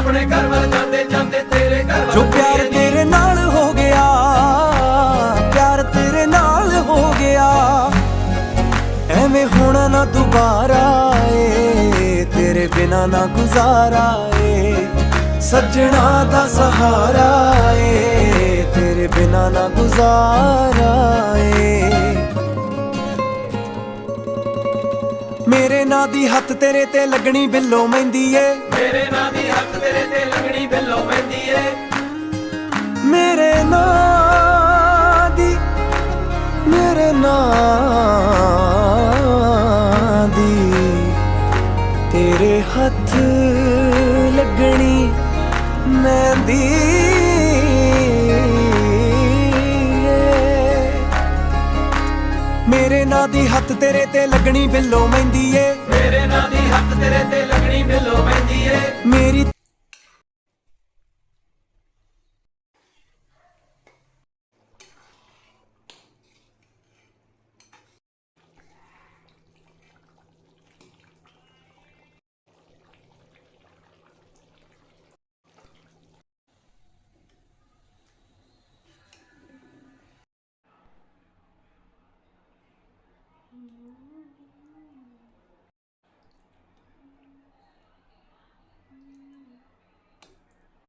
अपने घर वाल जाते जाते तेरे घर जो प्यार तेरे नाल हो गया, प्यार तेरे नाल हो गया, एवें होना ना दोबारा ए, तेरे बिना ना गुजारा ए, सजना दा सहारा ए, तेरे बिना ना गुजारा ए। मेरे नां दी हत्थ तेरे ते लगनी बिल्लो मेहंदी ए, मेरे नां दी हत्थ तेरे ते लगनी बिल्लो मेहंदी ए, मेरे नां दी तेरे हत्थ लगनी मेहंदी मेरे नां दी हत्थ तेरे ते लगनी बिल्लो मेहंदी ए, मेरे नां दी हत्थ तेरे ते लगनी बिल्लो मेहंदी ए, मेरी